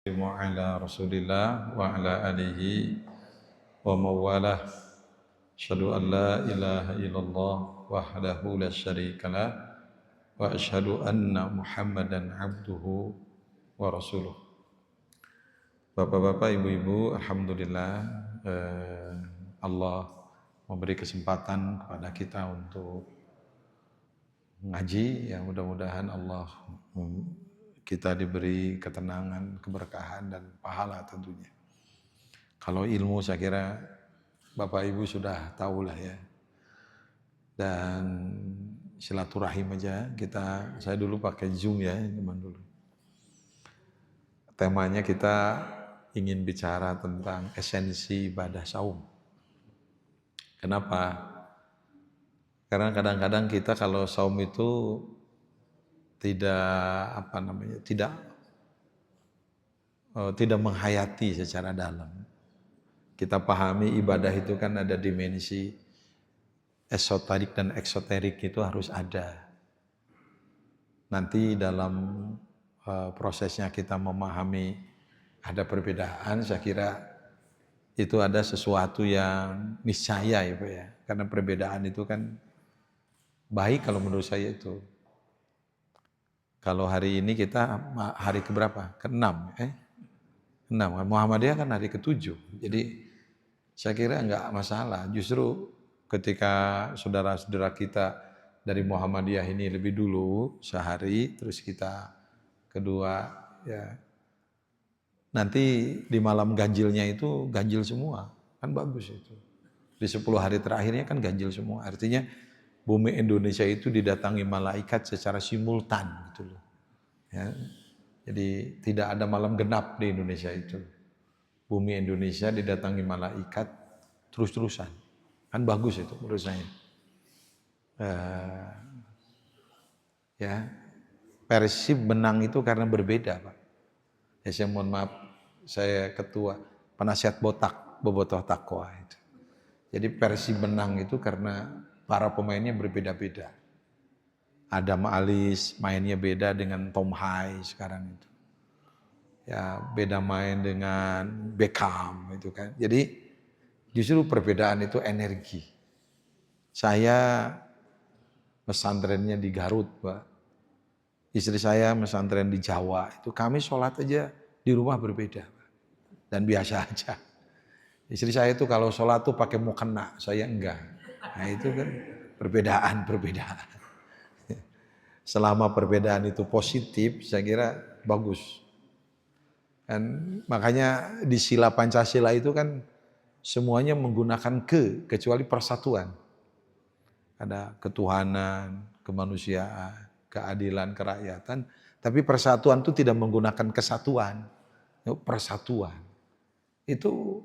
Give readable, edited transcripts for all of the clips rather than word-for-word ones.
Ala Rasulillah wa ala alihi wa mawalah. Asyhadu an la ilaha illallah wahdahu la syarikalah wa asyhadu anna Muhammadan abduhu wa rasuluh. Bapak-bapak, ibu-ibu, alhamdulillah Allah memberi kesempatan kepada kita untuk ngaji. Ya, mudah-mudahan Allah kita diberi ketenangan, keberkahan, dan pahala tentunya. Kalau ilmu saya kira Bapak Ibu sudah tahu lah ya. Dan silaturahim aja saya dulu pakai Zoom ya, zaman dulu. Temanya kita ingin bicara tentang esensi ibadah saum. Kenapa? Karena kadang-kadang kita kalau saum itu tidak menghayati secara dalam. Kita pahami ibadah itu kan ada dimensi esoterik dan eksoterik, itu harus ada. Nanti dalam prosesnya kita memahami ada perbedaan, saya kira itu ada sesuatu yang niscaya ya Pak ya. Karena perbedaan itu kan baik kalau menurut saya itu. Kalau hari ini kita hari keberapa? Ke-6 6. Muhammadiyah kan hari ke-7. Jadi saya kira enggak masalah. Justru ketika saudara-saudara kita dari Muhammadiyah ini lebih dulu sehari, terus kita kedua ya. Nanti di malam ganjilnya itu ganjil semua. Kan bagus itu. Di 10 hari terakhirnya kan ganjil semua. Artinya bumi Indonesia itu didatangi malaikat secara simultan gitu loh. Ya. Jadi tidak ada malam genap di Indonesia itu. Bumi Indonesia didatangi malaikat terus-terusan. Kan bagus itu menurut saya. Ya, Persib menang itu karena berbeda Pak. Ya, saya mohon maaf, saya ketua penasihat bobotoh takwa itu. Jadi Persib menang itu karena para pemainnya berbeda-beda. Adam Alis mainnya beda dengan Tom Hai sekarang itu. Ya, beda main dengan Beckham itu kan. Jadi justru perbedaan itu energi. Saya pesantrennya di Garut, Pak. Istri saya pesantren di Jawa. Itu kami sholat aja di rumah berbeda, Pak. Dan biasa aja. Istri saya itu kalau sholat tuh pakai mukena, saya enggak. Nah itu kan perbedaan. Selama perbedaan itu positif, saya kira bagus. Dan makanya di sila Pancasila itu kan semuanya menggunakan kecuali persatuan. Ada ketuhanan, kemanusiaan, keadilan, kerakyatan. Tapi persatuan itu tidak menggunakan kesatuan, persatuan. Itu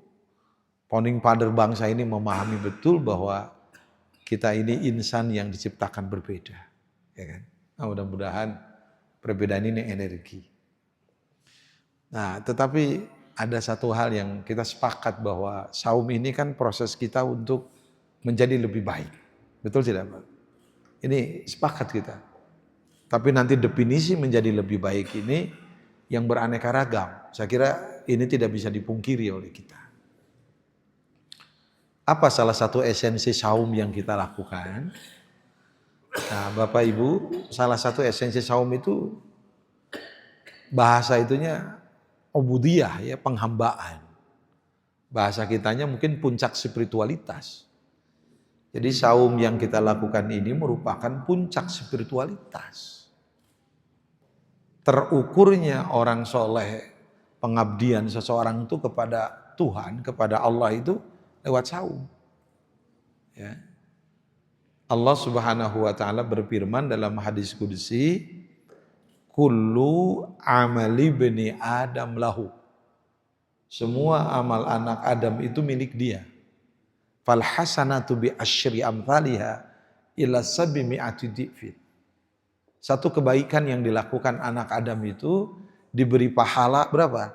founding father bangsa ini memahami betul bahwa kita ini insan yang diciptakan berbeda, ya kan? Nah, mudah-mudahan perbedaan ini energi. Nah, tetapi ada satu hal yang kita sepakat bahwa saum ini kan proses kita untuk menjadi lebih baik. Betul tidak Pak? Ini sepakat kita. Tapi nanti definisi menjadi lebih baik ini yang beraneka ragam. Saya kira ini tidak bisa dipungkiri oleh kita. Apa salah satu esensi saum yang kita lakukan? Nah, Bapak Ibu, salah satu esensi saum itu bahasa itunya ubudiyah ya, penghambaan. Bahasa kitanya mungkin puncak spiritualitas. Jadi saum yang kita lakukan ini merupakan puncak spiritualitas. Terukurnya orang soleh, pengabdian seseorang itu kepada Tuhan, kepada Allah itu lewat saum. Ya. Allah Subhanahu wa taala berfirman dalam hadis qudsi, kullu amali bani Adam lahu. Semua amal anak Adam itu milik dia. Fal hasanatu bi asyri amthaliha ila sabimi'ati dhifin. Satu kebaikan yang dilakukan anak Adam itu diberi pahala berapa?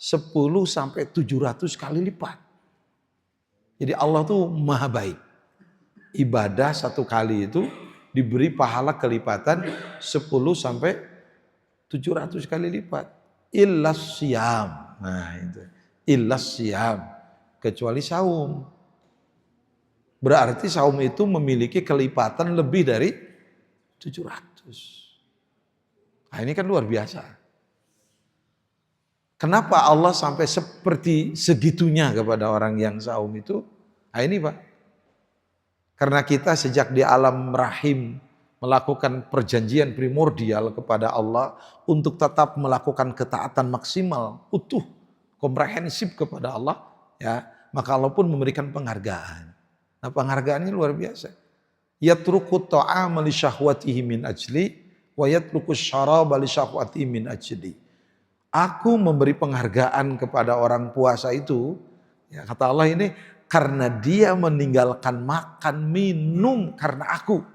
10 sampai 700 kali lipat. Jadi Allah tuh maha baik. Ibadah satu kali itu diberi pahala kelipatan 10 sampai 700 kali lipat. illas siyam. Nah itu. Illas siyam. Kecuali saum. Berarti saum itu memiliki kelipatan lebih dari 700. Nah ini kan luar biasa. Kenapa Allah sampai seperti segitunya kepada orang yang saum itu? Nah ini Pak. Karena kita sejak di alam rahim melakukan perjanjian primordial kepada Allah untuk tetap melakukan ketaatan maksimal, utuh, komprehensif kepada Allah, ya, maka Allah pun memberikan penghargaan. Nah, penghargaannya luar biasa. Yatruku ta'ama li syahwatihi min ajli wa yatruku syaraba li syahwatihi min ajli. Aku memberi penghargaan kepada orang puasa itu, ya, kata Allah ini, karena dia meninggalkan makan minum karena aku.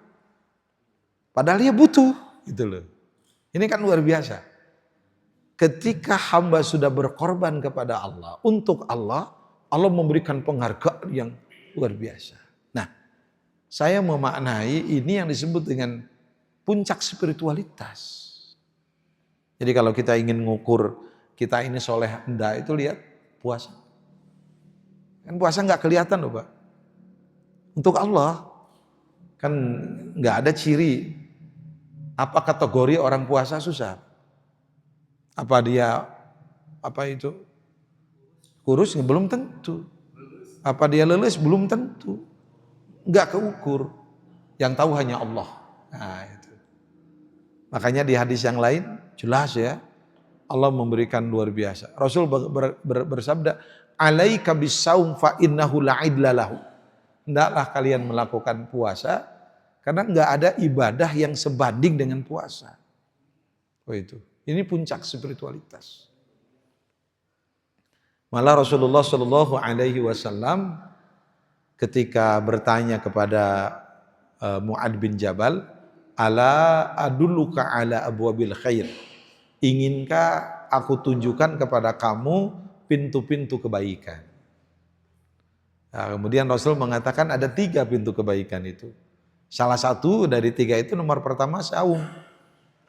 Padahal dia butuh, gitu loh. Ini kan luar biasa. Ketika hamba sudah berkorban kepada Allah, untuk Allah, Allah memberikan penghargaan yang luar biasa. Nah, saya memaknai ini yang disebut dengan puncak spiritualitas. Jadi kalau kita ingin ngukur kita ini soleh enggak, itu lihat puasa. Kan puasa nggak kelihatan loh Pak. Untuk Allah kan nggak ada ciri apa kategori orang puasa susah. Apa dia kurus? Belum tentu. Apa dia leles? Belum tentu. Nggak keukur. Yang tahu hanya Allah. Nah, itu. Makanya di hadis yang lain jelas ya, Allah memberikan luar biasa. Rasul bersabda, "Alaika bisaum fa innahu la'idla lahu." Hendaklah kalian melakukan puasa karena enggak ada ibadah yang sebanding dengan puasa. Oh itu. Ini puncak spiritualitas. Malah Rasulullah Shallallahu alaihi wasallam ketika bertanya kepada Mu'ad bin Jabal, "Ala adulluka ala abwabil khair?" Inginkah aku tunjukkan kepada kamu pintu-pintu kebaikan? Nah, kemudian Rasul mengatakan ada 3 pintu kebaikan itu. Salah satu dari 3 itu nomor pertama saum.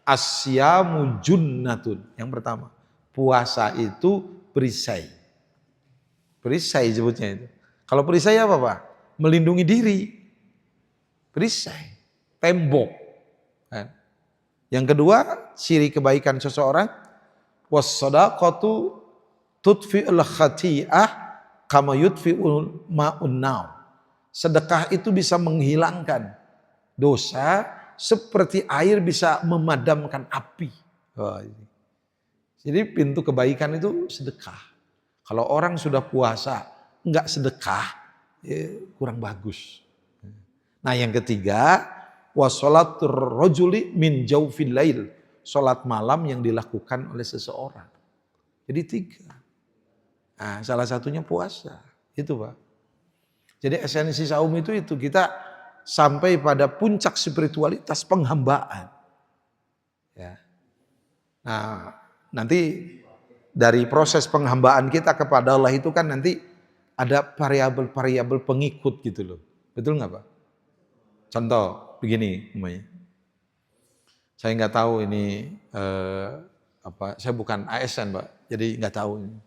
Asyamu junnatun. Yang pertama, puasa itu perisai. Perisai sebutnya itu. Kalau perisai apa Pak? Melindungi diri. Perisai. Tembok. Kan? Yang kedua, ciri kebaikan seseorang, was-shadaqatu tudfi'ul khati'ah kama yudfi'ul ma'un naw. Sedekah itu bisa menghilangkan dosa seperti air bisa memadamkan api. Jadi pintu kebaikan itu sedekah. Kalau orang sudah puasa enggak sedekah, ya kurang bagus. Nah yang ketiga, wasolatur rojuli min jaufil lail, solat malam yang dilakukan oleh seseorang. Jadi 3. Nah, salah satunya puasa, itu Pak. Jadi esensi saum itu kita sampai pada puncak spiritualitas penghambaan. Ya. Nah, nanti dari proses penghambaan kita kepada Allah itu kan nanti ada variabel-variabel pengikut gitu loh. Betul nggak Pak? Contoh begini umpamanya. Saya nggak tahu ini saya bukan ASN Pak, jadi nggak tahu ini.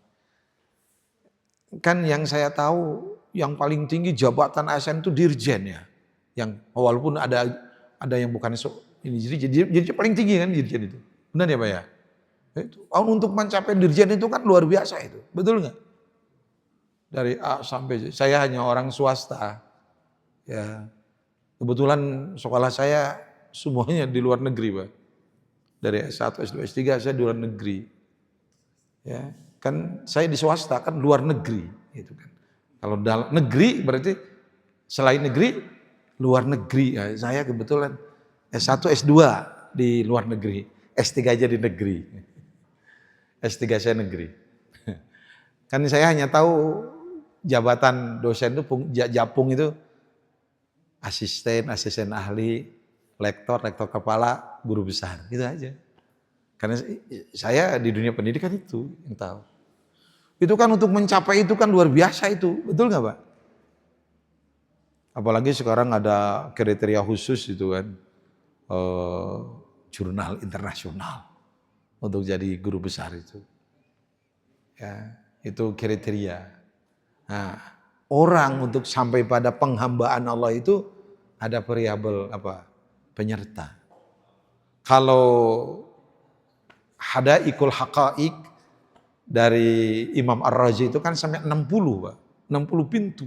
Kan yang saya tahu yang paling tinggi jabatan ASN itu dirjen ya. Yang walaupun ada yang bukan ini jadi paling tinggi kan dirjen itu. Benar ya Pak ya? Itu untuk mencapai dirjen itu kan luar biasa itu. Betul nggak? Dari A sampai Z. Saya hanya orang swasta. Ya. Kebetulan sekolah saya semuanya di luar negeri, Pak. Dari S1, S2, S3 saya di luar negeri. Ya, kan saya di swasta kan luar negeri, gitu kan. Kalau dalam negeri berarti selain negeri, luar negeri. Ya, saya kebetulan S1, S2 di luar negeri, S3 aja di negeri. S3 saya negeri. Kan saya hanya tahu jabatan dosen itu japung itu asisten ahli, lektor kepala, guru besar, gitu aja. Karena saya di dunia pendidikan itu yang tahu. Itu kan untuk mencapai itu kan luar biasa itu, betul nggak Pak? Apalagi sekarang ada kriteria khusus itu kan, jurnal internasional. untuk jadi guru besar itu. Ya, itu kriteria. Nah, orang untuk sampai pada penghambaan Allah itu ada variabel apa? Penyerta. Kalau hadaikul haqaik dari Imam Ar-Razi itu kan sampai 60, Pak. 60 pintu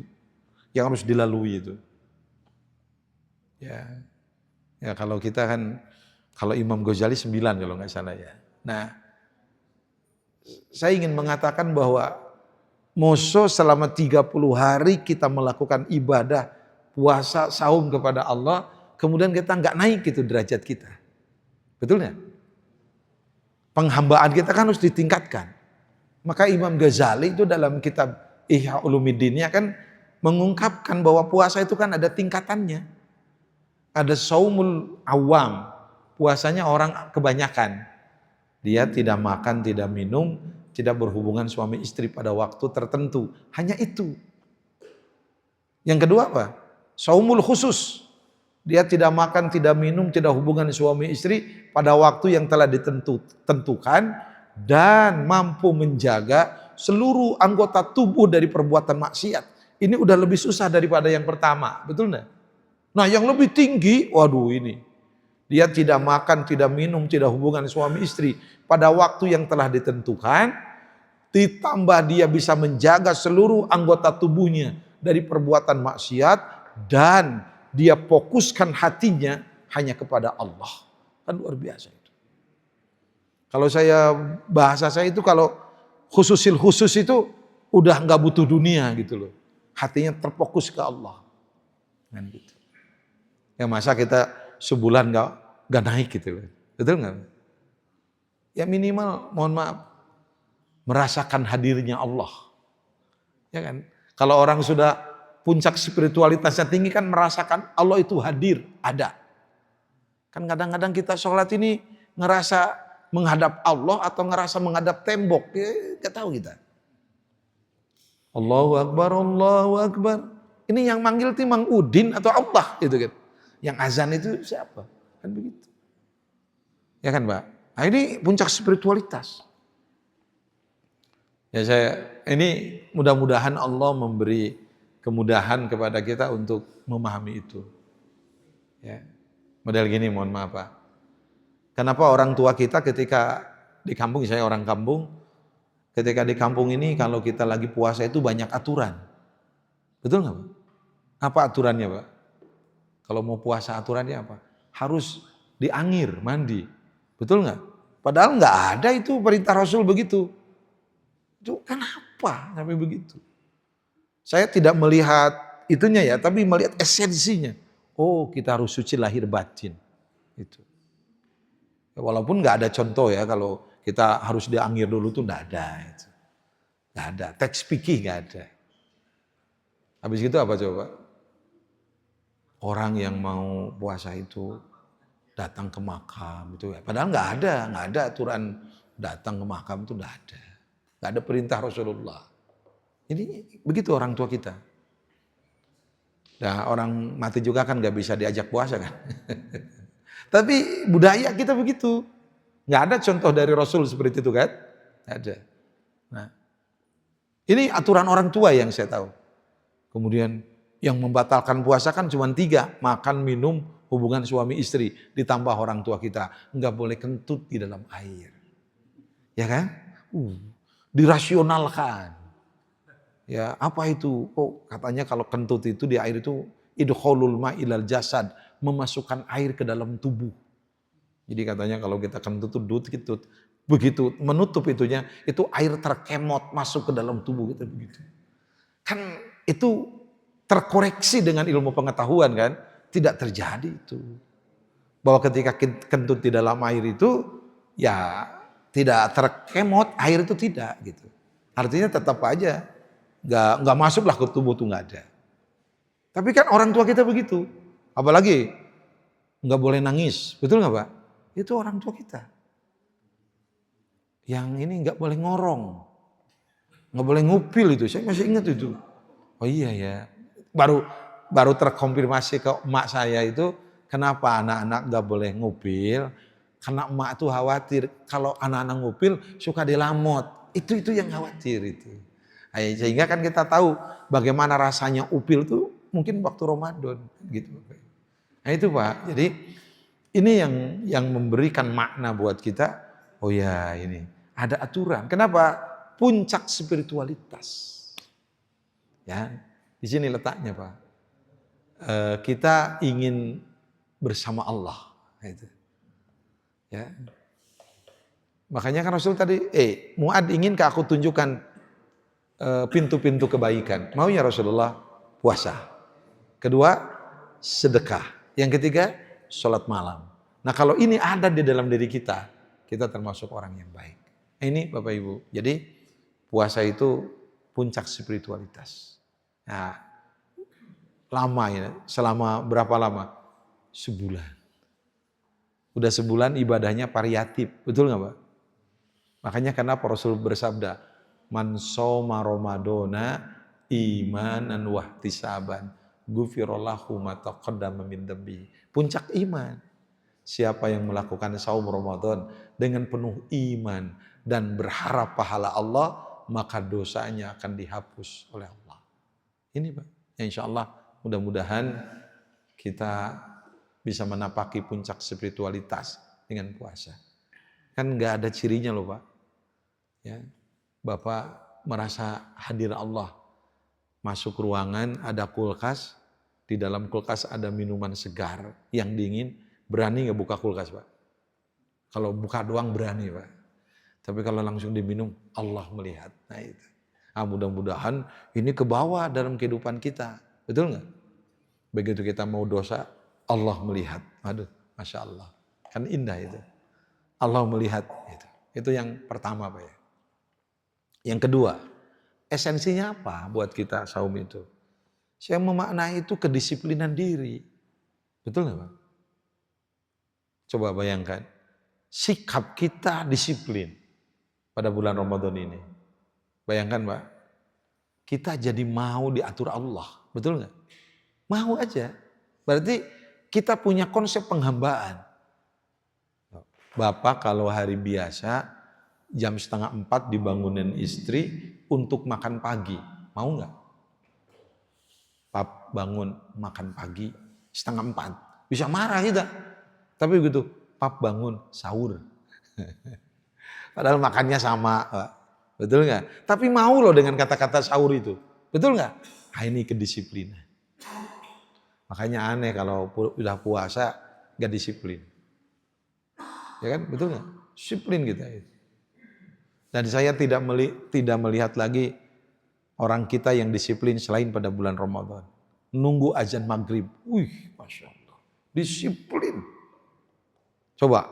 yang harus dilalui itu. Ya. Ya kalau kita kan, kalau Imam Ghazali 9 kalau nggak salah ya. Nah, saya ingin mengatakan bahwa Moso selama 30 hari kita melakukan ibadah, puasa, saum kepada Allah, kemudian kita nggak naik itu derajat kita. Betul nggak? Penghambaan kita kan harus ditingkatkan. Maka Imam Ghazali itu dalam kitab Ihya Ulumuddinnya kan mengungkapkan bahwa puasa itu kan ada tingkatannya. Ada saumul awam, puasanya orang kebanyakan. Dia tidak makan, tidak minum, tidak berhubungan suami istri pada waktu tertentu. Hanya itu. Yang kedua apa? Saumul khusus. Dia tidak makan, tidak minum, tidak hubungan suami istri pada waktu yang telah ditentukan dan mampu menjaga seluruh anggota tubuh dari perbuatan maksiat. Ini udah lebih susah daripada yang pertama, betul enggak? Nah yang lebih tinggi, waduh ini. Dia tidak makan, tidak minum, tidak hubungan suami istri pada waktu yang telah ditentukan. Ditambah dia bisa menjaga seluruh anggota tubuhnya dari perbuatan maksiat. Dan dia fokuskan hatinya hanya kepada Allah. Kan luar biasa itu. Kalau bahasa saya itu kalau khususil khusus itu udah nggak butuh dunia gitu loh. Hatinya terfokus ke Allah. Kan gitu. Ya masa kita sebulan nggak naik gitu loh, betul nggak? Ya minimal mohon maaf merasakan hadirnya Allah, ya kan? Kalau orang sudah puncak spiritualitasnya tinggi kan merasakan Allah itu hadir, ada. Kan kadang-kadang kita sholat ini ngerasa menghadap Allah atau ngerasa menghadap tembok, ya nggak tahu kita. Allahu Akbar, Allahu Akbar. Ini yang manggil itu Mang Udin atau Allah gitu kan? Yang azan itu siapa? Kan begitu. Ya kan, Mbak? Nah, ini puncak spiritualitas. Ya ini mudah-mudahan Allah memberi kemudahan kepada kita untuk memahami itu. Ya. Model gini, mohon maaf, Pak. Kenapa orang tua kita ketika di kampung, saya orang kampung, ketika di kampung ini kalau kita lagi puasa itu banyak aturan. Betul nggak, Pak? Apa aturannya, Pak? Kalau mau puasa aturannya apa? Harus diangir, mandi. Betul nggak? Padahal nggak ada itu perintah Rasul begitu. Itu kenapa sampai begitu? Saya tidak melihat itunya ya, tapi melihat esensinya. Oh, kita harus suci lahir batin. Itu. Ya, walaupun nggak ada contoh ya kalau kita harus diangir dulu tuh nggak ada. Itu. Nggak ada. Teks fikih nggak ada. Habis itu apa coba? Orang yang mau puasa itu datang ke makam itu, padahal nggak ada aturan datang ke makam itu nggak ada perintah Rasulullah. Ini begitu orang tua kita. Nah orang mati juga kan nggak bisa diajak puasa kan. Tapi budaya kita begitu, nggak ada contoh dari Rasul seperti itu kan, nggak ada. Nah ini aturan orang tua yang saya tahu. Kemudian yang membatalkan puasa kan cuma 3, makan, minum, hubungan suami istri, ditambah orang tua kita nggak boleh kentut di dalam air, ya kan? Dirasionalkan, ya apa itu? Oh katanya kalau kentut itu di air itu idkholul ma'ilal jasad, memasukkan air ke dalam tubuh. Jadi katanya kalau kita kentut itu begitu menutup itunya, itu air terkemot masuk ke dalam tubuh kita begitu. Kan itu terkoreksi dengan ilmu pengetahuan kan, tidak terjadi itu. Bahwa ketika kentut di dalam air itu ya tidak terkemot, air itu tidak gitu. Artinya tetap aja nggak masuklah ke tubuh tuh nggak ada. Tapi kan orang tua kita begitu, apalagi nggak boleh nangis, betul nggak Pak? Itu orang tua kita. Yang ini nggak boleh ngorong, nggak boleh ngupil itu, saya masih ingat itu. Oh iya ya. Baru terkonfirmasi ke emak saya itu kenapa anak-anak gak boleh ngupil, Karena emak tuh khawatir kalau anak-anak ngupil suka dilamot. Itu yang khawatir itu. Sehingga kan kita tahu bagaimana rasanya upil tuh mungkin waktu Ramadan gitu. Nah itu Pak. Jadi ini yang memberikan makna buat kita. Oh ya ini ada aturan. Kenapa? Puncak spiritualitas. Ya, di sini letaknya Pak. Kita ingin bersama Allah. Itu. Ya. Makanya kan Rasul tadi, Mu'ad inginkah aku tunjukkan pintu-pintu kebaikan? Mau ya Rasulullah? Puasa. Kedua, sedekah. Yang ketiga, sholat malam. Nah kalau ini ada di dalam diri kita termasuk orang yang baik. Ini Bapak Ibu, jadi puasa itu puncak spiritualitas. Nah, lama ya, selama berapa lama? Sebulan. Udah sebulan ibadahnya variatif, betul nggak Pak? Makanya kenapa Rasul bersabda, man shoma Ramadana imanan wahtisaban ghufirallahu ma taqaddama min dambi. Puncak iman. Siapa yang melakukan saum Ramadan dengan penuh iman dan berharap pahala Allah, maka dosanya akan dihapus oleh Allah. Ini Pak, ya insya Allah mudah-mudahan kita bisa menapaki puncak spiritualitas dengan puasa. Kan nggak ada cirinya loh Pak. Ya, Bapak merasa hadir Allah. Masuk ruangan ada kulkas, di dalam kulkas ada minuman segar yang dingin, berani nggak buka kulkas Pak? Kalau buka doang berani Pak. Tapi kalau langsung diminum, Allah melihat. Nah itu. Mudah-mudahan ini ke bawah dalam kehidupan kita. Betul nggak? Begitu kita mau dosa, Allah melihat. Aduh, Masya Allah. Kan indah itu. Allah melihat. Itu yang pertama Pak ya. Yang kedua, esensinya apa buat kita saum itu? Saya memaknai itu kedisiplinan diri. Betul nggak Pak? Coba bayangkan. Sikap kita disiplin pada bulan Ramadan ini. Bayangkan Pak. Kita jadi mau diatur Allah. Betul nggak? Mau aja. Berarti kita punya konsep penghambaan. Bapak kalau hari biasa jam 3:30 dibangunin istri untuk makan pagi. Mau nggak? Pap bangun makan pagi 3:30. Bisa marah kita. Tapi begitu, Pap bangun sahur. Padahal makannya sama. Betul nggak? Tapi mau loh dengan kata-kata sahur itu. Betul nggak? Nah, ini kedisiplinan. Makanya aneh kalau udah puasa gak disiplin. Ya kan? Betul gak? Disiplin kita itu. Dan saya tidak melihat lagi orang kita yang disiplin selain pada bulan Ramadan. Nunggu azan maghrib. Wih, Masya Allah. Disiplin. Coba.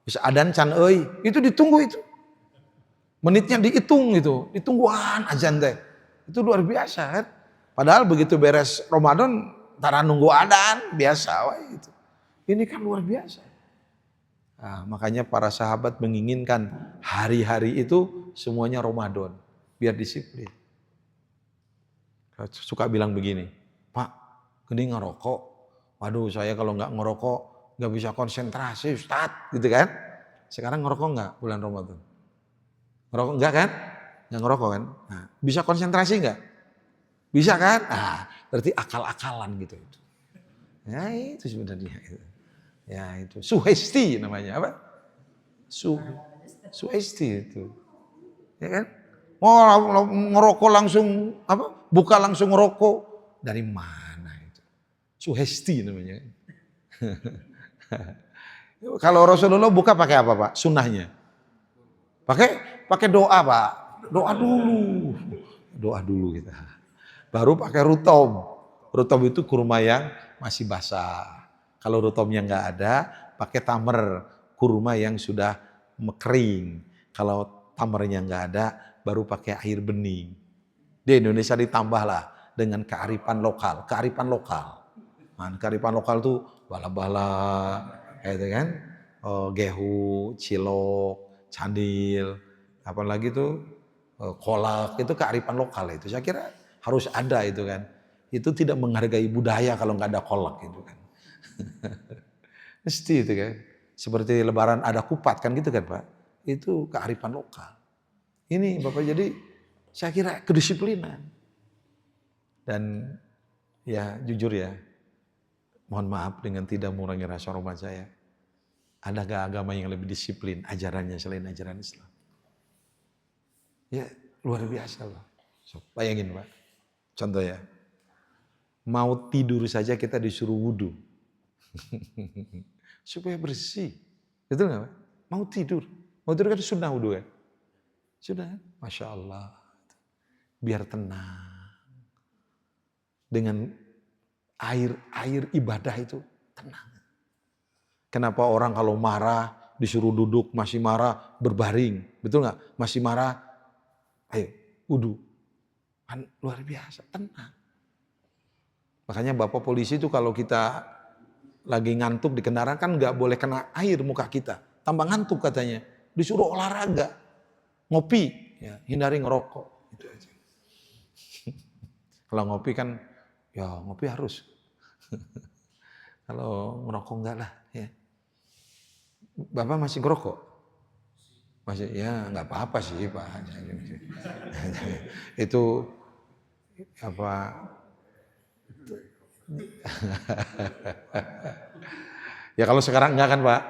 Bisa adan can euy. Itu ditunggu itu. Menitnya dihitung itu. Ditungguan azan teh. Itu luar biasa kan. Padahal begitu beres Ramadan tara nunggu adan, biasa gitu. Ini kan luar biasa. Nah, makanya para sahabat menginginkan hari-hari itu semuanya Ramadan, biar disiplin. Suka bilang begini, Pak, gini ngerokok. Waduh, saya kalau nggak ngerokok nggak bisa konsentrasi, Ustadz, gitu kan? Sekarang ngerokok nggak bulan Ramadan? Ngerokok nggak kan? Nggak ngerokok kan? Nah, bisa konsentrasi nggak? Bisa kan? Ah, berarti akal-akalan gitu. Ya itu sebenarnya. Ya itu. Suhesti namanya apa? Suhesti itu. Ya kan? Mau ngerokok langsung apa? Buka langsung ngerokok. Dari mana itu? Suhesti namanya. Kalau Rasulullah buka pakai apa Pak? Sunnahnya. Pakai doa Pak. Doa dulu. Doa dulu kita. Baru pakai rutob. Rutob itu kurma yang masih basah. Kalau rutobnya nggak ada, pakai tamer. Kurma yang sudah mekering. Kalau tamernya nggak ada, baru pakai air bening. Di Indonesia ditambahlah dengan kearifan lokal. Kearifan lokal. Nah, kearifan lokal tuh bala-bala, gitu kan? Gehu, cilok, candil, apalagi tuh kolak. Itu kearifan lokal itu. Saya kira harus ada itu kan. Itu tidak menghargai budaya kalau nggak ada kolak itu kan. Mesti itu kan. Seperti Lebaran ada kupat kan gitu kan Pak. Itu kearifan lokal. Ini Bapak, jadi saya kira kedisiplinan. Dan ya jujur ya, mohon maaf dengan tidak mengurangi rasa hormat saya. Ada gak agama yang lebih disiplin ajarannya selain ajaran Islam? Ya luar biasa loh. So, bayangin Pak, contoh ya. Mau tidur saja kita disuruh wudhu. Supaya bersih. Betul nggak Pak? Mau tidur kan sunnah wudhu kan? Sudah, Masya Allah. Biar tenang. Dengan air ibadah itu tenang. Kenapa orang kalau marah disuruh duduk masih marah berbaring, betul nggak? Masih marah, ayo wudhu. Kan luar biasa, tenang. Makanya Bapak polisi itu kalau kita lagi ngantuk di kendaraan kan nggak boleh kena air muka kita, tambah ngantuk katanya. Disuruh olahraga, ngopi, ya, hindari ngerokok. Itu aja. Kalau ngopi kan, ya ngopi harus. Kalau ngerokok enggak lah. Ya. Bapak masih ngerokok? Masih, ya nggak apa-apa sih Pak. Itu apa? Ya kalau sekarang enggak kan Pak?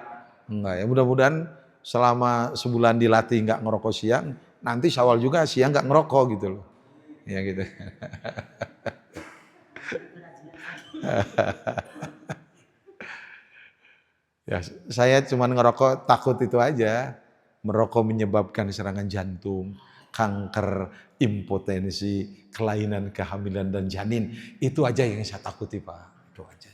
Enggak ya, mudah-mudahan selama sebulan dilatih enggak ngerokok siang, nanti Syawal juga siang enggak ngerokok gitu loh. Ya gitu. Ya, saya cuma ngerokok takut itu aja. Merokok menyebabkan serangan jantung, kanker, impotensi, kelainan kehamilan dan janin. Itu aja yang saya takuti Pak. Itu aja.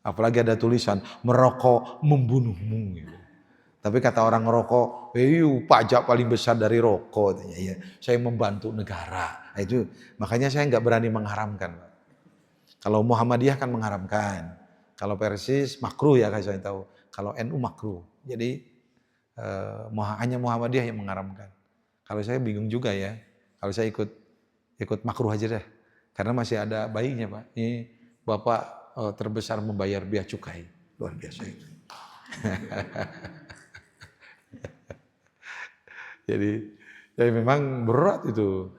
Apalagi ada tulisan merokok membunuhmu. Gitu. Tapi kata orang ngerokok, pajak paling besar dari rokok. Ya, saya membantu negara. Nah, itu makanya saya nggak berani mengharamkan. Pak. Kalau Muhammadiyah kan mengharamkan. Kalau Persis makruh ya saya tahu. Kalau NU makruh. Jadi hanya Muhammadiyah yang mengharamkan. Kalau saya bingung juga ya. Kalau saya ikut makruh aja deh. Karena masih ada bayinya Pak. Ini Bapak terbesar membayar bea cukai. Luar biasa itu. Jadi memang berat itu.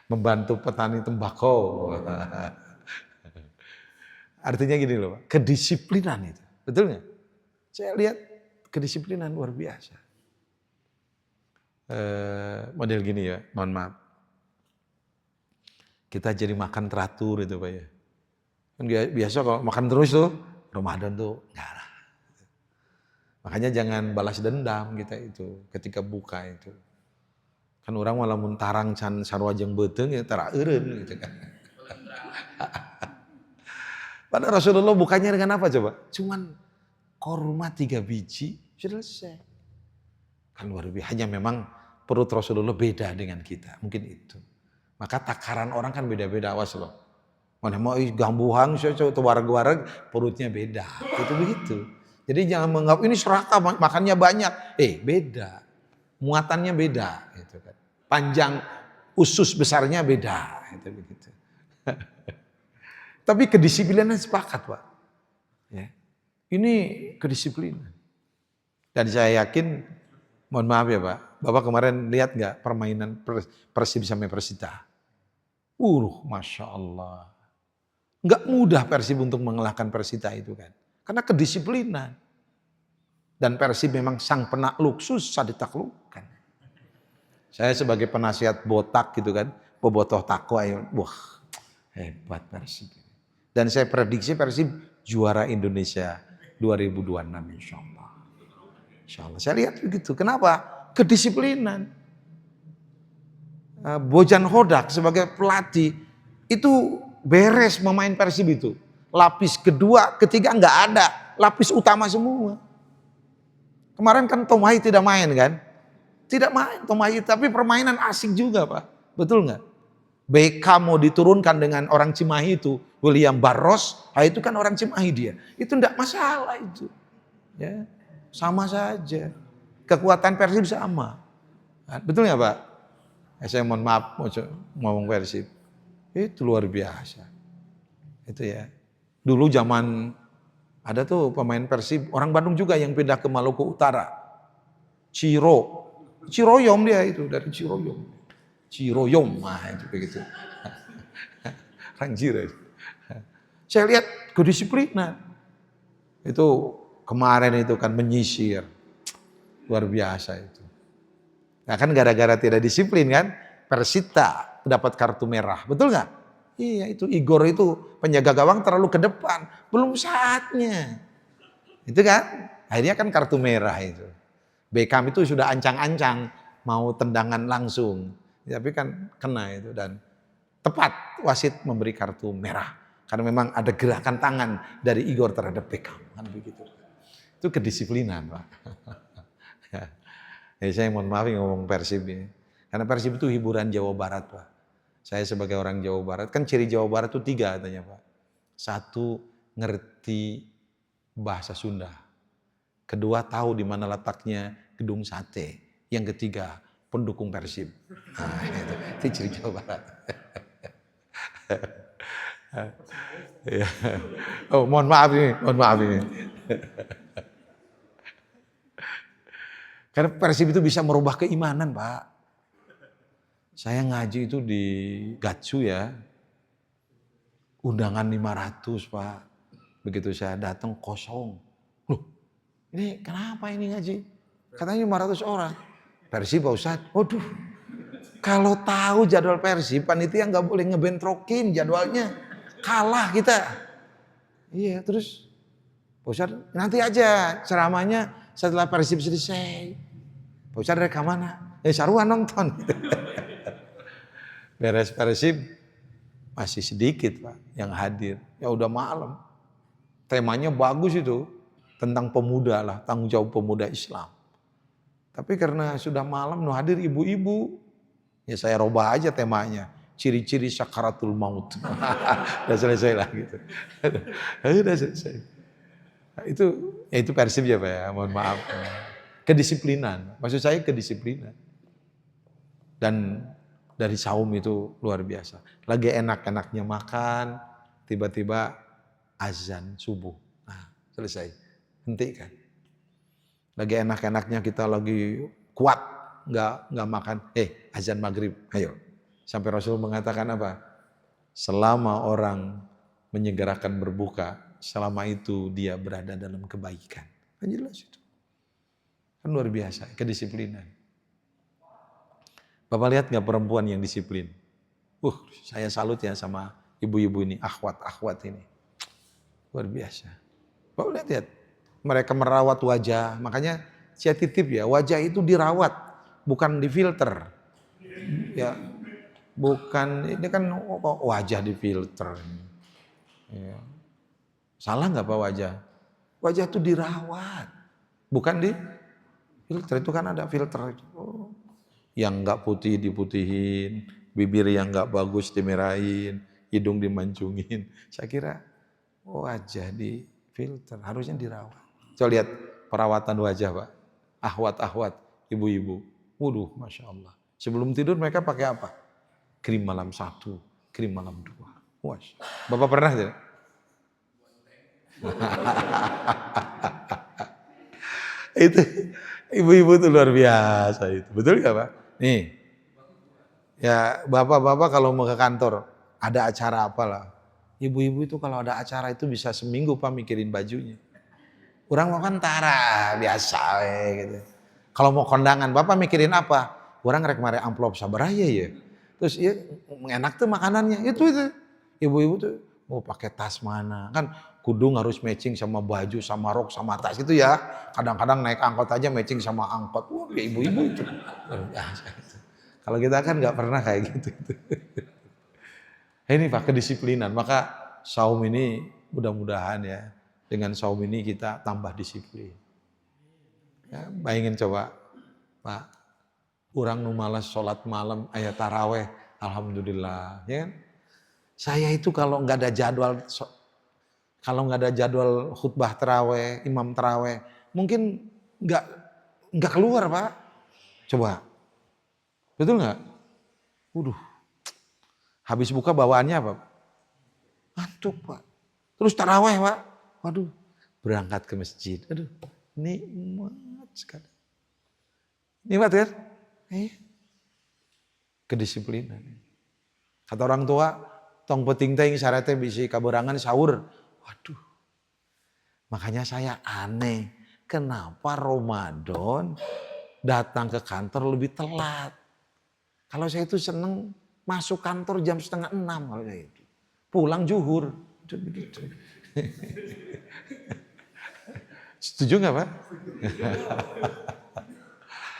Membantu petani tembakau. Artinya gini loh, kedisiplinan itu. Betul nggak? Saya lihat kedisiplinan luar biasa. Model gini ya, mohon maaf. Kita jadi makan teratur itu Pak ya. Kan biasa kalau makan terus tuh, Ramadan tuh enggak lah. Makanya jangan balas dendam kita itu ketika buka itu. Kan orang malah muntarang can sarwajeng beuteng ya tara eureun gitu kan. Padahal Rasulullah bukanya dengan apa coba? Cuman korma 3 biji, selesai. Kan luar biasa, hanya memang perut Rasulullah beda dengan kita, mungkin itu. Maka takaran orang kan beda-beda, awas loh. Mana mau gambuhan, atau wareg-wareg, perutnya beda, itu begitu. Jadi jangan menganggap ini serakah, makannya banyak. Beda, muatannya beda. Gitu kan. Panjang usus besarnya beda, itu begitu. Tapi kedisiplinan sepakat Pak. Ya. Ini kedisiplinan. Dan saya yakin, mohon maaf ya Pak, Bapak kemarin lihat nggak permainan Persib sama Persita? Masya Allah. Nggak mudah Persib untuk mengalahkan Persita itu kan. Karena kedisiplinan. Dan Persib memang sang penakluk, susah ditaklukkan. Saya sebagai penasihat botak gitu kan, bobotoh takwa, wah hebat Persib. Dan saya prediksi Persib juara Indonesia 2026 insya Allah. Insya Allah. Saya lihat begitu. Kenapa? Kedisiplinan. Bojan Hodak sebagai pelatih itu beres memain Persib itu. Lapis kedua, ketiga nggak ada. Lapis utama semua. Kemarin kan Tom Hai tidak main kan? Tidak main Tom Hai, tapi permainan asik juga Pak. Betul nggak? BK mau diturunkan dengan orang Cimahi itu, William Barros, itu kan orang Cimahi dia. Itu enggak masalah itu. Ya, sama saja. Kekuatan Persib sama. Betul nggak Pak? Saya mohon maaf mau ngomong Persib. Itu luar biasa. Itu ya. Dulu zaman Ada tuh pemain Persib, orang Bandung juga yang pindah ke Maluku Utara. Ciroyom dia itu, dari Ciroyom. Ciroyom, nah itu begitu. Orang Ciro. Saya lihat kedisiplinan. Itu kemarin itu kan menyisir. Luar biasa itu. Nah kan gara-gara tidak disiplin kan, Persita dapat kartu merah, betul nggak? Iya itu Igor itu penjaga gawang terlalu ke depan, belum saatnya. Itu kan, akhirnya kan kartu merah itu. Beckham itu sudah ancang-ancang mau tendangan langsung, tapi kan kena itu dan tepat wasit memberi kartu merah karena memang ada gerakan tangan dari Igor terhadap Beckham kan begitu. Itu kedisiplinan, Pak. Saya mohon maaf ngomong Persib ini. Karena Persib itu hiburan Jawa Barat, Pak. Saya sebagai orang Jawa Barat, kan ciri Jawa Barat itu 3 katanya, Pak. 1, ngerti bahasa Sunda. 2, tahu di mana letaknya gedung sate. Yang 3, pendukung Persib. Nah, itu ciri Jawa Barat. Oh, mohon maaf ini. Karena Persib itu bisa merubah keimanan, Pak. Saya ngaji itu di Gatsu ya. Undangan 500, Pak. Begitu saya datang kosong. Loh, ini kenapa ini ngaji? Katanya 500 orang. Persib Pak Ustadz. Waduh. Kalau tahu jadwal Persib, panitia nggak boleh ngebentrokin jadwalnya. Kalah kita. Iya, terus Pak Ustadz nanti aja ceramahnya setelah Persib selesai. Pak Ustadz rekam mana? Sarua nonton. Beres Persib masih sedikit Pak yang hadir. Ya udah malam. Temanya bagus itu. Tentang pemuda lah, tanggung jawab pemuda Islam. Tapi karena sudah malam, no hadir ibu-ibu. Ya saya robah aja temanya. Ciri-ciri sakaratul maut. Udah selesai lah gitu. Udah selesai. Itu Persib ya Pak ya, mohon maaf. Kedisiplinan, maksud saya kedisiplinan. Dan dari saum itu luar biasa. Lagi enak-enaknya makan, tiba-tiba azan subuh. Nah, selesai. Hentikan. Lagi enak-enaknya kita lagi kuat, nggak makan. Azan maghrib, ayo. Sampai Rasul mengatakan apa? Selama orang menyegerakan berbuka, selama itu dia berada dalam kebaikan. Kan jelas itu. Kan luar biasa, kedisiplinan. Bapak lihat nggak perempuan yang disiplin? Saya salut ya sama ibu-ibu ini, akhwat ini. Luar biasa. Bapak lihat, mereka merawat wajah. Makanya saya titip ya, wajah itu dirawat, bukan difilter. Ya, bukan ini kan wajah difilter. Ya. Salah nggak Pak wajah? Wajah itu dirawat, bukan di filter. Itu kan ada filter itu. Yang nggak putih diputihin, bibir yang nggak bagus dimerahin, hidung dimancungin. Saya kira wajah di filter harusnya dirawat. Coba lihat perawatan wajah Pak, ahwat, ibu-ibu. Waduh, Masya Allah. Sebelum tidur mereka pakai apa? Krim malam 1, krim malam 2. Wah, Bapak pernah tidak? Itu ibu-ibu itu luar biasa itu. Betul nggak Pak? Nih, ya bapak-bapak kalau mau ke kantor ada acara apalah. Ibu-ibu itu kalau ada acara itu bisa seminggu Pak mikirin bajunya. Orang mau kantara biasa gitu. Kalau mau kondangan bapak mikirin apa? Orang rek mare amplop sabar aja ya. Terus ya enak tuh makanannya itu. Ibu-ibu tuh mau pakai tas mana kan? Kudung harus matching sama baju, sama rok, sama tas gitu ya. Kadang-kadang naik angkot aja matching sama angkot. Wah, ya ibu-ibu itu. Kalau kita kan nggak pernah kayak gitu. Ini Pak kedisiplinan. Maka saum ini mudah-mudahan ya. Dengan saum ini kita tambah disiplin. Ya, bayangin coba Pak. Orang nu malas sholat malam ayat taraweh. Alhamdulillah. Ya kan? Saya itu kalau nggak ada jadwal khutbah taraweh, imam taraweh, mungkin nggak keluar Pak. Coba, betul nggak? Waduh, habis buka bawaannya apa? Ngantuk Pak. Terus taraweh Pak, waduh, berangkat ke masjid. Aduh, nikmat sekali. Nikmat kan? Kedisiplinan. Kata orang tua, tong peting teh syaratnya bisa kaberangan sahur. Waduh, makanya saya aneh. Kenapa Ramadan datang ke kantor lebih telat? Kalau saya itu seneng masuk kantor jam 5:30 kalau saya itu. Pulang zuhur. Begitu. Setuju nggak Pak?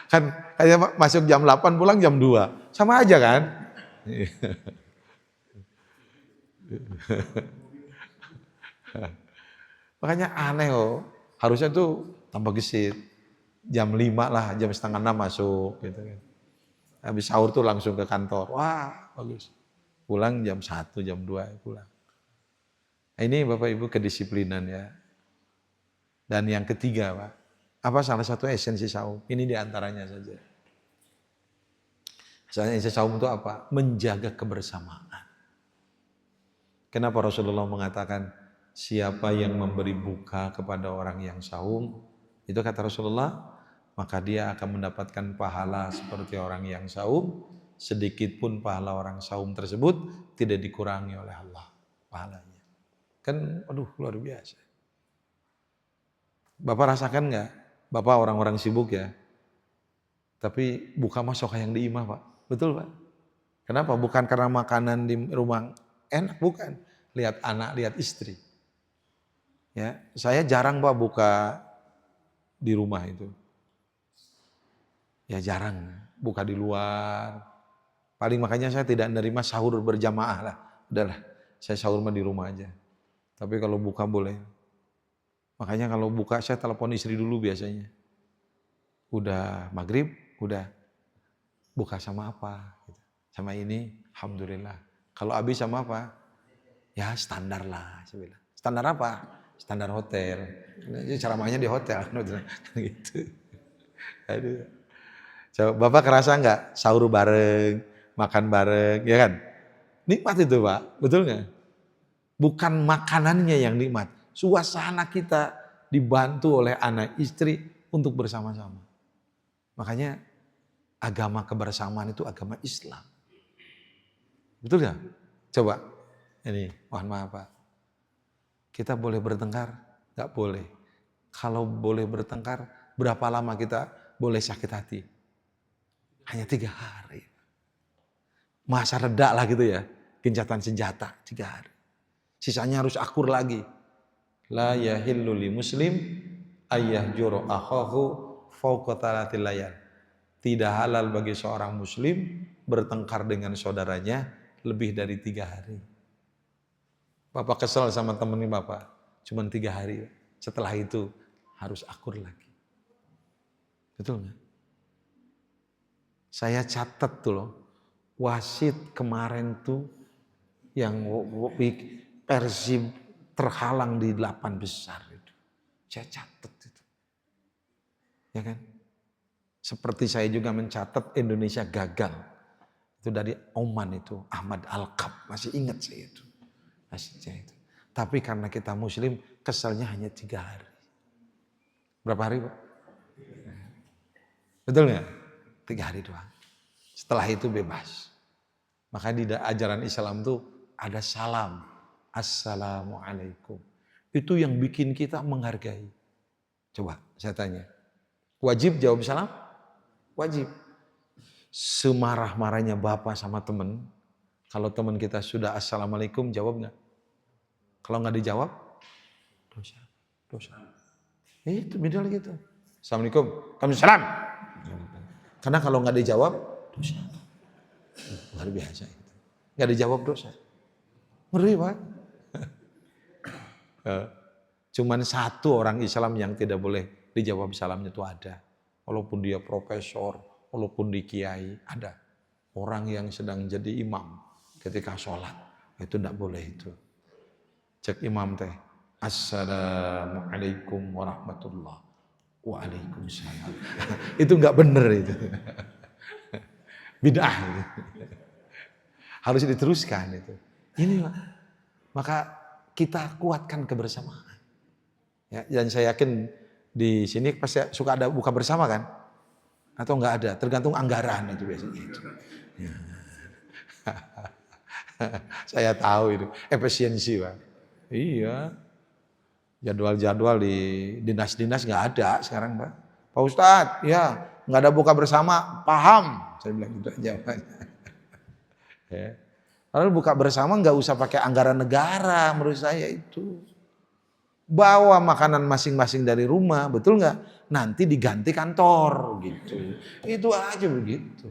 Kan kayak masuk jam 8 pulang jam 2. Sama aja kan? Makanya aneh oh. Harusnya tuh tambah gesit. Jam 5 lah, jam 5:30 masuk gitu kan. Habis sahur tuh langsung ke kantor. Wah, bagus. Pulang jam 1, jam 2 pulang. Nah, ini Bapak Ibu kedisiplinan ya. Dan yang ketiga Pak, apa salah satu esensi saum? Ini diantaranya saja. Misalnya esensi saum itu apa? Menjaga kebersamaan. Kenapa Rasulullah mengatakan siapa yang memberi buka kepada orang yang saum, itu kata Rasulullah, maka dia akan mendapatkan pahala seperti orang yang saum, sedikit pun pahala orang saum tersebut tidak dikurangi oleh Allah pahalanya. Kan aduh luar biasa. Bapak rasakan nggak? Bapak orang-orang sibuk ya, tapi buka masuk yang di imah Pak. Betul Pak? Kenapa? Bukan karena makanan di rumah enak, bukan. Lihat anak, lihat istri. Ya, saya jarang Pak buka di rumah itu. Ya jarang, buka di luar. Paling makanya saya tidak menerima sahur berjamaah lah. Udahlah, saya sahur mah di rumah aja. Tapi kalau buka boleh. Makanya kalau buka saya telepon istri dulu biasanya. Udah maghrib, udah buka sama apa? Sama ini, alhamdulillah. Kalau habis sama apa? Ya standar lah, saya bilang. Standar apa? Standar hotel. Ceramahnya di hotel, gitu. Aduh. Coba Bapak kerasa nggak sahur bareng, makan bareng, ya kan? Nikmat itu Pak, betul nggak? Bukan makanannya yang nikmat, suasana kita dibantu oleh anak istri untuk bersama-sama. Makanya agama kebersamaan itu agama Islam. Betul nggak? Coba, ini mohon maaf Pak. Kita boleh bertengkar? Nggak boleh. Kalau boleh bertengkar, berapa lama kita boleh sakit hati? Hanya 3 hari. Masa reda lah gitu ya, gencatan senjata 3 hari. Sisanya harus akur lagi. La yahillu li muslim ayyahjuru akhahu fawqa thalathil layal. Tidak halal bagi seorang muslim bertengkar dengan saudaranya lebih dari 3 hari. Bapak kesel sama temennya Bapak, cuma 3 hari. Setelah itu harus akur lagi. Betul nggak? Saya catat tuh loh, wasit kemarin tuh yang Persib terhalang di 8 besar itu. Saya catat itu. Ya kan? Seperti saya juga mencatat Indonesia gagal. Itu dari Oman itu, Ahmad Al-Kab. Masih ingat saya itu. Masih itu. Tapi karena kita muslim, kesalnya hanya 3 hari. Berapa hari Pak? Betul nggak? 3 hari doang. Setelah itu bebas. Maka di ajaran Islam tuh ada salam. Assalamualaikum. Itu yang bikin kita menghargai. Coba saya tanya. Wajib jawab salam? Wajib. Semarah-marahnya bapak sama teman. Kalau teman kita sudah assalamualaikum jawab nggak? Kalau nggak dijawab, dosa. Dosa. Itu beda lagi tuh. Assalamualaikum. Waalaikumsalam. Karena kalau nggak dijawab, dosa. Luar biasa itu. Nggak dijawab dosa. Ngeri Pak. Cuman satu orang Islam yang tidak boleh dijawab salamnya itu ada. Walaupun dia profesor, walaupun di kiai, ada. Orang yang sedang jadi imam ketika sholat. Itu tidak boleh itu. Cek imam teh. Assalamualaikum warahmatullahi Waalaikumsalam. Itu nggak bener itu. Bid'ah itu. Harus diteruskan itu. Ini Pak. Maka kita kuatkan kebersamaan. Ya, dan saya yakin di sini pasti suka ada buka bersama kan? Atau enggak ada? Tergantung anggaran itu biasanya. Ya. Saya tahu itu efisiensi Pak. Iya, jadwal-jadwal di dinas-dinas nggak ada sekarang Pak. Pak Ustadz, ya nggak ada buka bersama, paham? Saya bilang gitu aja Pak. Ya. Lalu buka bersama nggak usah pakai anggaran negara menurut saya itu. Bawa makanan masing-masing dari rumah, betul nggak? Nanti diganti kantor gitu. Itu aja begitu.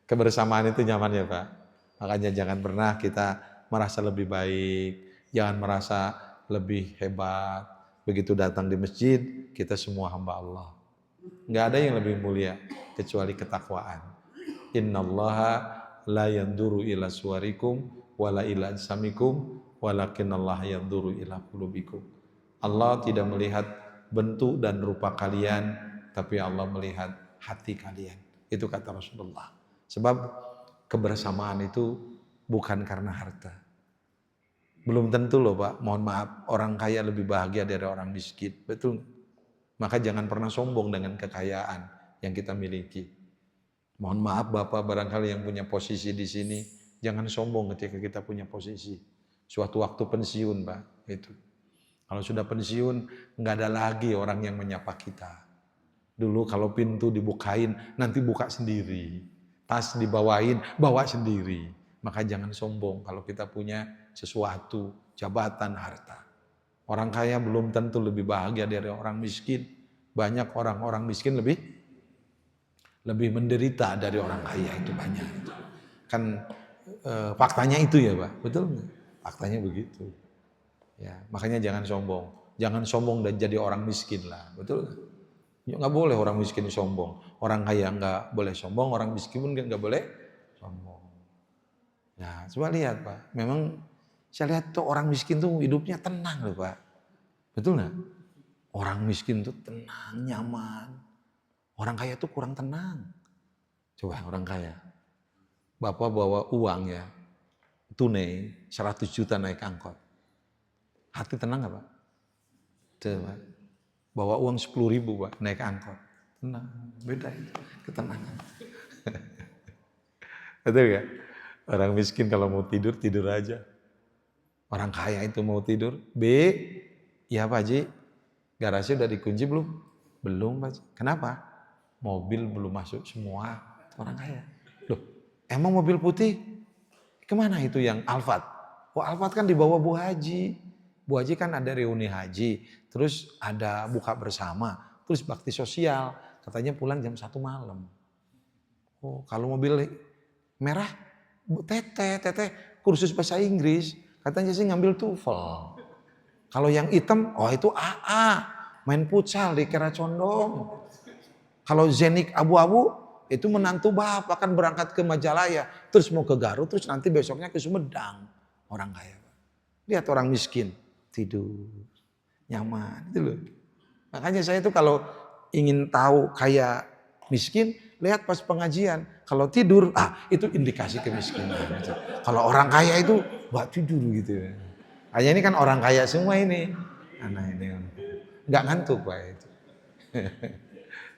Kebersamaan itu nyaman ya Pak. Makanya jangan pernah kita merasa lebih baik, jangan merasa lebih hebat. Begitu datang di masjid, kita semua hamba Allah. Nggak ada yang lebih mulia kecuali ketakwaan. Innallaha la yanduru ila suwarikum wala ila ajsamikum walakinallaha yanduru ila qulubikum. Allah tidak melihat bentuk dan rupa kalian, tapi Allah melihat hati kalian. Itu kata Rasulullah. Sebab kebersamaan itu bukan karena harta. Belum tentu loh Pak, mohon maaf, orang kaya lebih bahagia dari orang miskin. Betul. Maka jangan pernah sombong dengan kekayaan yang kita miliki. Mohon maaf Bapak barangkali yang punya posisi di sini, jangan sombong ketika kita punya posisi. Suatu waktu pensiun Pak, itu. Kalau sudah pensiun, nggak ada lagi orang yang menyapa kita. Dulu kalau pintu dibukain, nanti buka sendiri. Tas dibawain, bawa sendiri. Maka jangan sombong kalau kita punya sesuatu, jabatan, harta. Orang kaya belum tentu lebih bahagia dari orang miskin. Banyak orang-orang miskin lebih menderita dari orang kaya, itu banyak. Kan faktanya itu ya Pak, betul nggak? Faktanya begitu. Ya, makanya jangan sombong. Jangan sombong dan jadi orang miskin lah, betul nggak? Ya, nggak boleh orang miskin sombong. Orang kaya nggak boleh sombong, orang miskin pun nggak boleh sombong. Nah, coba lihat Pak. Memang saya lihat tuh orang miskin tuh hidupnya tenang loh Pak. Betul nggak? Orang miskin tuh tenang, nyaman. Orang kaya tuh kurang tenang. Coba orang kaya. Bapak bawa uang ya, tunai 100 juta naik angkot. Hati tenang nggak Pak? Coba. Bawa uang 10.000 Pak, naik angkot. Tenang, beda itu, ketenangan. Betul ya? Orang miskin kalau mau tidur, tidur aja. Orang kaya itu mau tidur, ya Pak Haji, garasi udah dikunci belum? Belum Pak Haji. Kenapa? Mobil belum masuk semua. Orang kaya. Loh, emang mobil putih? Kemana itu yang Alphard? Oh Alphard kan dibawa Bu Haji. Bu Haji kan ada reuni haji, terus ada buka bersama, terus bakti sosial. Katanya pulang jam 1 malam. Oh kalau mobil merah, teteh kursus bahasa Inggris. Katanya sih ngambil TOEFL. Kalau yang hitam, oh itu AA, main futsal di Kera Condong. Kalau Zenik abu-abu, itu menantu bapak kan berangkat ke Majalaya, terus mau ke Garut, terus nanti besoknya ke Sumedang. Orang kaya. Lihat orang miskin, tidur, nyaman, itu loh. Makanya saya tuh kalau ingin tahu kaya miskin, lihat pas pengajian. Kalau tidur, itu indikasi kemiskinan. Kalau orang kaya itu, tidur gitu. Hanya ini kan orang kaya semua ini. Anak ini nggak ngantuk Pak itu.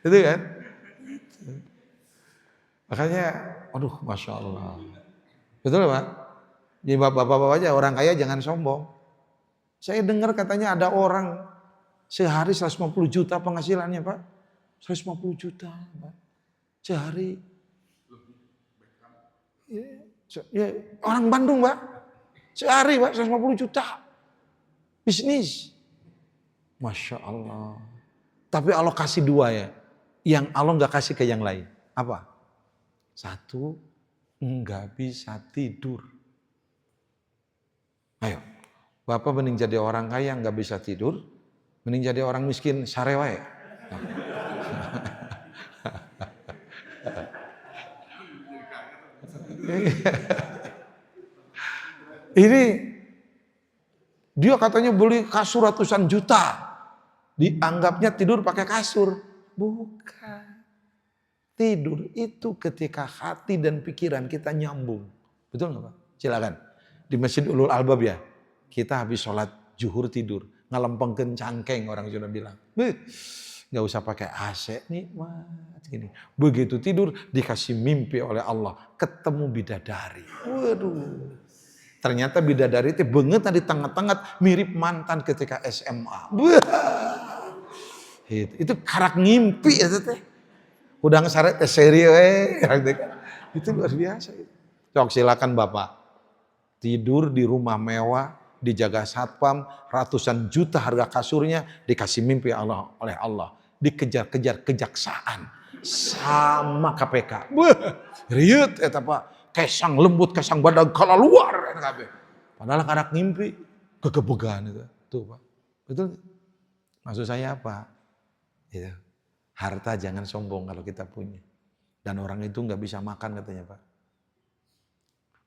Itu kan. Makanya, aduh Masya Allah. Betul Pak? Jadi bapak-bapak aja orang kaya jangan sombong. Saya dengar katanya ada orang sehari 150 juta penghasilannya Pak. 150 juta Pak. Sehari. Ya, orang Bandung Pak. Sehari Pak 150 juta. Bisnis. Masya Allah. Tapi Allah kasih dua ya. Yang Allah nggak kasih ke yang lain. Apa? Satu, nggak bisa tidur. Ayo, Bapak mending jadi orang kaya nggak bisa tidur, mending jadi orang miskin sarewae. Ini dia katanya beli kasur ratusan juta, dianggapnya tidur pakai kasur, bukan. Tidur itu ketika hati dan pikiran kita nyambung, betul nggak Pak? Silakan. di Masjid Ulul Albab ya, kita habis sholat zuhur tidur, ngelempengkeun cangkeng orang sudah bilang. Nggak usah pakai AC, nikmat gini. Begitu tidur dikasih mimpi oleh Allah, ketemu bidadari. Waduh. Ternyata bidadari itu banget di tengah-tengah mirip mantan ketika SMA. Itu karak ngimpi itu teh. Udah ngesaret seri itu luar biasa. Cok silakan Bapak. Tidur di rumah mewah, dijaga satpam, ratusan juta harga kasurnya, dikasih mimpi oleh Allah. Dikejar-kejar kejaksaan sama KPK. Riut eta Pak, kesang lembut, kesang badag kala luar eta kabeh. Padahal karak ngimpi, kegebegan itu. Tuh Pak. Betul? Maksud saya apa? Itu. Harta jangan sombong kalau kita punya. Dan orang itu nggak bisa makan katanya Pak.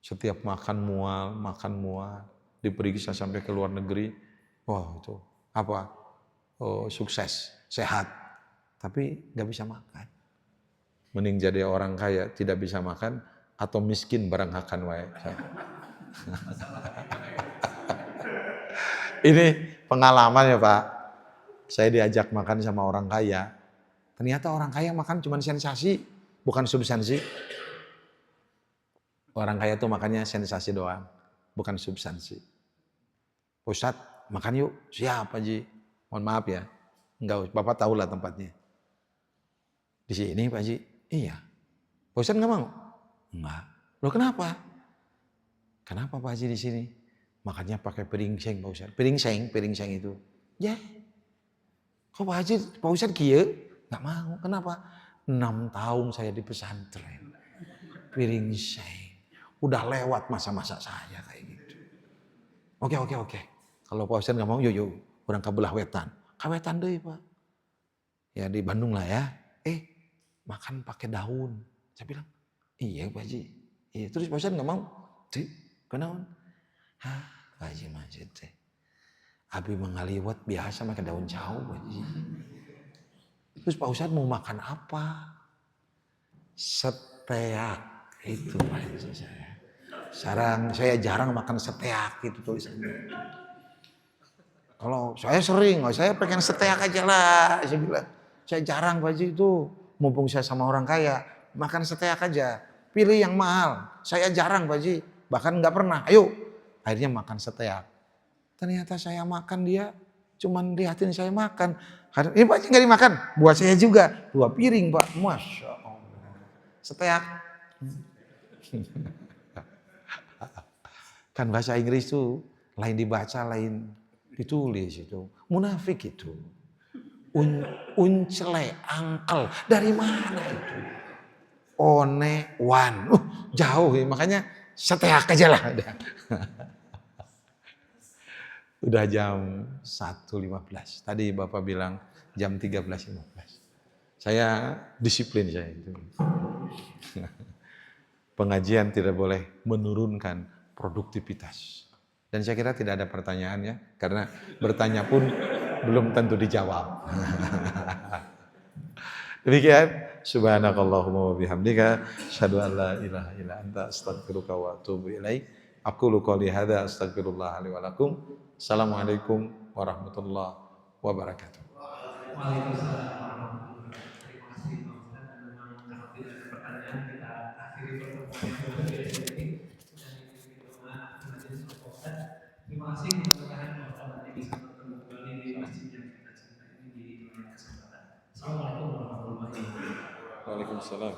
Setiap makan mual, diperiksa sampai ke luar negeri, wah itu apa? Oh, sukses, sehat, tapi nggak bisa makan. Mending jadi orang kaya tidak bisa makan atau miskin barang akan wae. Ini pengalaman ya Pak. Saya diajak makan sama orang kaya. Ternyata orang kaya makan cuma sensasi, bukan substansi. Orang kaya tuh makannya sensasi doang, bukan substansi. Ustadz, makan yuk. Siap Pak Haji. Mohon maaf ya. Enggak, Bapak tahu lah tempatnya. Di sini Pak Haji. Iya. Pak Ustadz nggak mau? Enggak. Loh kenapa? Kenapa Pak Haji di sini? Makannya pakai piring seng Pak Ustadz. Piring seng itu. Ya. Kok Pak Haji, Pak Ustadz kieu? Nggak mau. Kenapa? 6 tahun saya di pesantren. Piring seng. Udah lewat masa-masa saya kayak gitu. Oke. Kalau Pak Ustadz nggak mau, yuk. Orang kabelah wetan. Kawetan deh Pak. Ya di Bandung lah ya. Makan pakai daun. Saya bilang, iya Pak Haji. Iya. Terus Pak Ustadz nggak mau. Kenapa? Pak Haji maksud teh. Abi mengaliwat biasa pakai daun jauh Pak Haji. Terus Pak Ustadz mau makan apa? Seteak. Itu Pak Haji saya. Saya jarang makan seteak itu tulisannya. Kalau saya sering, saya pengen seteak aja lah. Saya bilang, saya jarang Pak Haji itu. Mumpung saya sama orang kaya, makan seteak aja. Pilih yang mahal. Saya jarang Pak Haji, bahkan nggak pernah. Ayo, akhirnya makan seteak. Ternyata saya makan dia, cuman lihatin saya makan. Ini Pak Haji nggak dimakan, buat saya juga 2 piring Pak. Masya Allah. Seteak. Kan bahasa Inggris itu lain dibaca, lain ditulis itu. Munafik itu. Uncele, angkel. Dari mana itu? One, one. Jauh ya. Makanya seteak aja lah. Udah jam 1.15. Tadi Bapak bilang jam 13.15. Saya disiplin saya itu. Pengajian tidak boleh menurunkan produktivitas. Dan saya kira tidak ada pertanyaan ya, karena bertanya pun belum tentu dijawab. Demikian, subhanakallahumma wa bihamdika, asyhadu an la ilaha illa anta, astaghfiruka wa atubu ilaik. Aqulu qouli hadza, astaghfirullah li wa lakum. Assalamualaikum warahmatullahi wabarakatuh. Waalaikumsalam warahmatullahi wabarakatuh. Terima kasih Pak Ustaz, dan memang kalau tidak ada pertanyaan kita akhiri pertemuan yang luar biasa ini. Terima kasih, mudah-mudahan Bapak nanti bisa bertemu kembali di masjid yang kita cintai ini di lain kesempatan. Assalamualaikum warahmatullahi wabarakatuh. Waalaikumsalam.